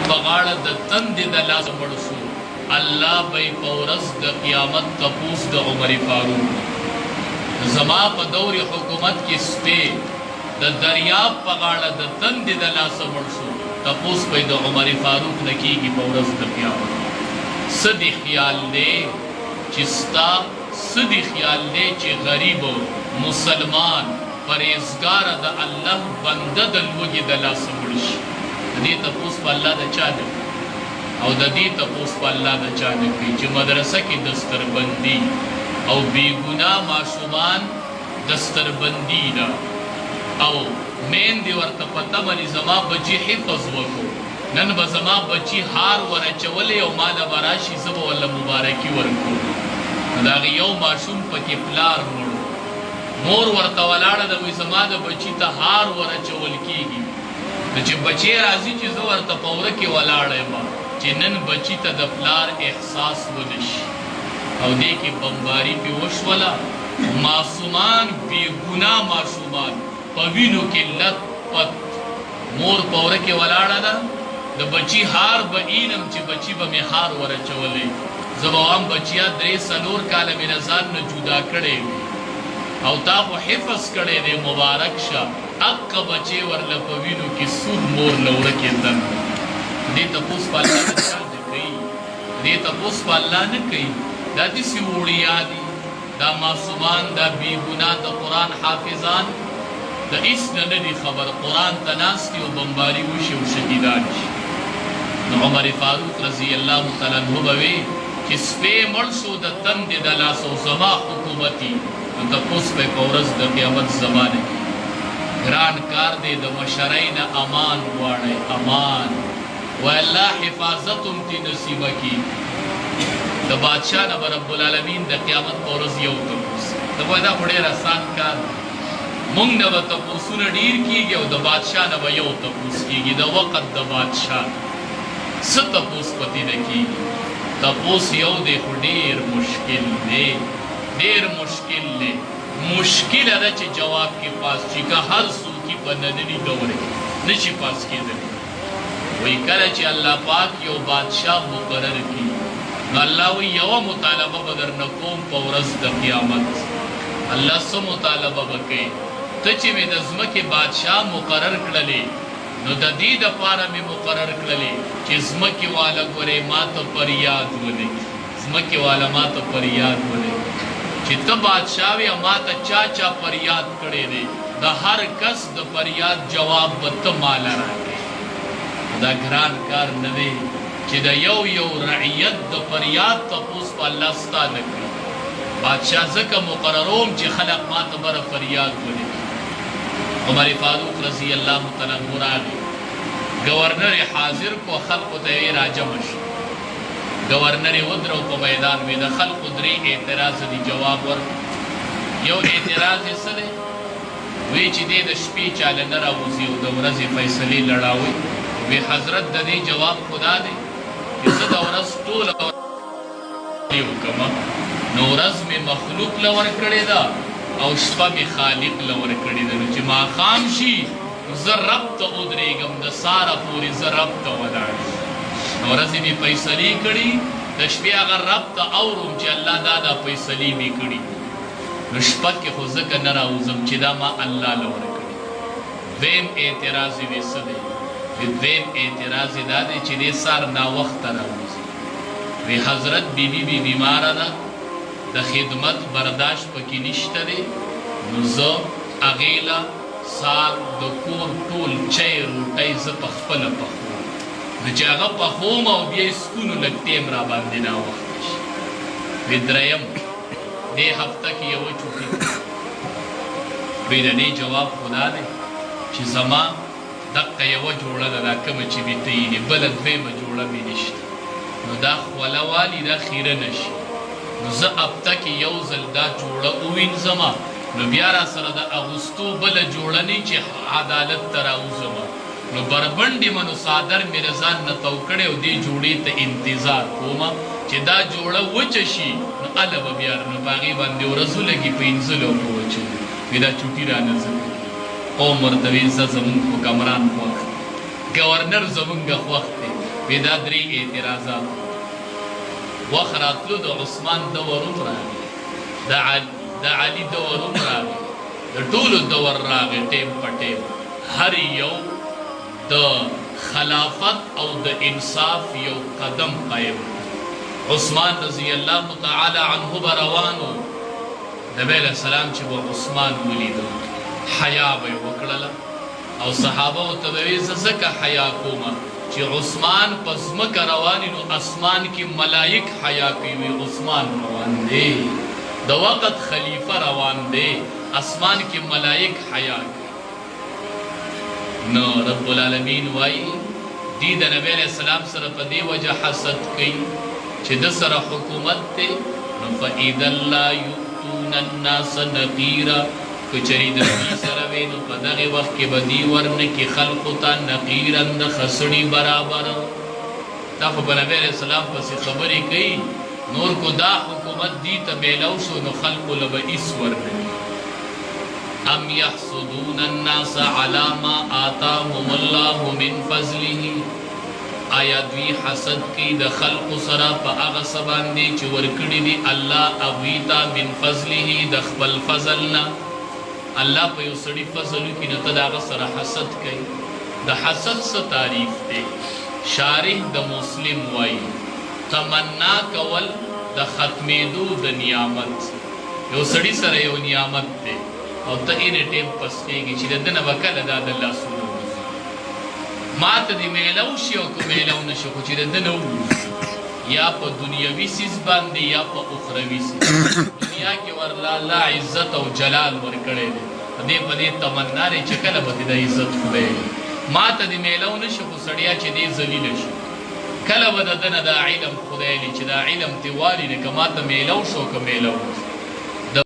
بغاړه د تندې د لاسه مړ شو الله به یې په ورځ د قیامت تپوس د عمر فاروق زما په دور حکومت کې سپی د دریاب په غاړه د تندې د لاسه مړ شو تپوس به د عمر فاروق نه کېږي په ورځ د قیامت څه دې خیال دی چې ستا څه دې خیال دی چې غریب مسلمان پرهیزګاره د الله بنده د لوږې د لاسه مړ شي د دې تپوس په الله د چا نه او د دې تپوس په الله د چا نه کوي چې مدرسه کې دستربندي او بېګناه ماشومان دستربندي ده او میندې ورته په تمه دي زما بچي حفظ وکړو نن به زما بچي هار ورچولی او ما له به راشي زه به ورله مبارکي ورکړو نو د هغې یو ماشوم پکې پلار مړ مور ورته ولاړه ده وایي زما د بچي ته هار ورچول کېږي نو چې بچی راځي چې زه ورته په وره کې ولاړه یم چې نن بچي ته د پلار احساس ونه شي او دې کې بمباري پې وشوله معصومان بېګناه ماشومان په وینو کې لت پت مور په وره کې ولاړه ده د بچي هار به اینم چې بچي به مې هار ورچولی زه به وایم بچیا 3-4 کاله مې نه ځان نه جدا کړی وي او تا خو حفظ کړی دی مبارک شه اقه بچې ورله په وینو کې سور مور له وره کې دن دې تپوس په الله نه چا نه کوي دې تپوس په الله نه کوي دا داسې وړیا دي دا معصومان دا بېګناه د قرآن حافظان د هېڅ نه نه دي خبر قرآن ته ناست دي او بمباري وشي او شهیدان شي نو عمر فاروق رضی الله تعالی عنه به وی چې سپی مړ شو د تندې د لاسه او زما حکومتي نو تپوس به یې په ورځ د قیامت زمانه کې ګران کار دی د مشرۍ نه امان غواړئ امان و الله حفاظت هم ترې نصیبه کړي د بادشاه نه به رب العالمین د قیامت په ورځ یو تپوس ته به دا خو ډېر اسان کار مونږ نه به تپوسونه ډېر کېږي او د بادشاه نه به یو تپوس کېږي د وقت د بادشاه څه تپوس پتې نه کېږي تپوس یو دی خو ډېر مشکل دی ډېر مشکل دی مشکله ده چې جواب کې پاس شي که هر څوک یې په ننني دور کې نه شي پاس کېدلی وایي کله چې الله پاک یو بادشاه مقرر کړي نو الله وایي یوه مطالبه به درنه کوم په ورځ د قیامت الله څه مطالبه به کوي ته چې مې د ځمکې بادشاه مقرر کړلې نو د دې دپاره مې مقرر کړلې چې ځمکې والا ګورې ما ته فریاد ولګي ځمکې والا ما ته فریاد ولګي چې ته بادشاه وې او ما ته چا چا فریاد کړی دی د هر کس د فریاد جواب به ته ماله راکړې دا ګران کار نه دی چې د یو یو رعیت د فریاد تپوس په الله ستا نه کړي بادشاه ځکه مقرروم چې خلق ما ته بره فریاد ولګي عمر فاروق رضی الله تعالی عنه راغی گورنر حاضر کو خلقو ته یې راجمع شو گورنر یې ودرو په میدان کې د خلقو 3 اعتراض دي جواب ورکړ یو اعتراض یې څه دی وی چې دې د شپې چاله نه راوځي او د ورځې فیصلې لړاوي وی حضرت د دې جواب خدا دی چې زه د ورځ ټوله وکړم نو ورځ مې مخلوق له ورکړې ده او شپه مې خالق له ورکړې ده نو چې ماښام شي زه رب ته ودرېږم د ساره پورې زه رب ته ولاړ شم نو ورځې مې فیصلې کړي د شپې هغه رب ته اورم چې الله دا فیصلې مې کړي نو شپه کې خو ځکه نه راوځم چې دا ما الله له ورکړي دویم اعتراض یې وی څه دی دویم اعتراض یې دا دی چې دې سار ناوخته راوځي وی حضرت بیبي بی بیماره ده د خدمت برداشت پکې نشته دی نو زه هغې له سار د کور ټول چای روټۍ زه پخپله پخوم نو چې هغه پخوم او بیا یې سکون لږ ټیم را باندې ناوخته شي وی دریم دې هفته کې یوه چوټي وی د دې جواب خدا دی چې زما دقه یوه جوړه ده دا کومه چې مې تعینې بله دویمه جوړه مې نشته نو دا خوله والي دا خیره نه شي نو زه هفته کې یو ځل دا جوړه ووینځمه نو بیا را سره د اغوستو بله جوړه نه چې عدالت ته راوځمه نو بربنډې منو صادر مې د ځان نه تو کړی او دې جوړې ته انتظار کومه چې دا جوړه وچه شي نو هله به بیا نو په هغې باندې ورځو لګي په انځلو په وچو وي دا چوټي رانه ځکه قوم ورته وي زه زمونږ حکمران خوښ دی گورنر زمونږ خوښ دی دا درې اعتراضات وخت راتلو د عثمان دور هم راغی د علي دور هم راغی د ټولو دور راغی ټیم په ټیم هر یو د خلافت او د انصاف یو قدم قائم عثمان رضی الله تعالی عنه بروانو نبی علیہ السلام چې و عثمان ولیدو حیا به وکړله او صحابه ورته ویل زه ځکه حیا کوم چې عثمان په ځمکه روان نو اسمان کې ملائک حیا کوي عثمان روان دی د وخت خلیفه روان دی اسمان کې ملائک حیا کوي نو رب العالمین وایي دی د نبی علیہ السلام سره په دې وجه حسد کوي چې د سره حکومت دی نو فإذا لا يؤتون الناس نقيرا کچری د دې سره وي نو په دغه وخت کې به دی ورنه کې خلقو ته نقیرا د خسړي برابر دا خو په نبی علیہ السلام پسې خبرې کوي نور کو دا حکومت دی ته میلو شو نو خلقو له به هېڅ ورنه ام يحسدون الناس على ما آتاهم الله من فضله آیا دوی حسد کی د خلق سره په هغه څه باندې چې ورکړي دي الله هغوی ته من فضله د خپل فضل نه الله په یو سړي فضل وکړي نو ته د هغه سره حسد کوي د حسد څه تعریف دی شارح د مسلم وایي تمنا کول د ختمېدو د نعمت یو سړي سره یو نعمت دی او ته اینې ټیم پس کېږي چې د ده نه به کله دا د لاسونو وځي ما ته دې میلو شي او که میلو نه شي خو چې د ده نه ووځي یا په دنیوي څیز باندې یا په اخروي څیز دنیا کې ورله الله عزت او جلال ورکړی دی په دې تمنا دی چې کله به دې د عزت خدای ما ته دې میلو نه شي خو سړیا چې دې ذلیله شي کله به د ده نه دا علم خدای دی چې دا علم دې والي نه که ما ته میلو شو که میلو نه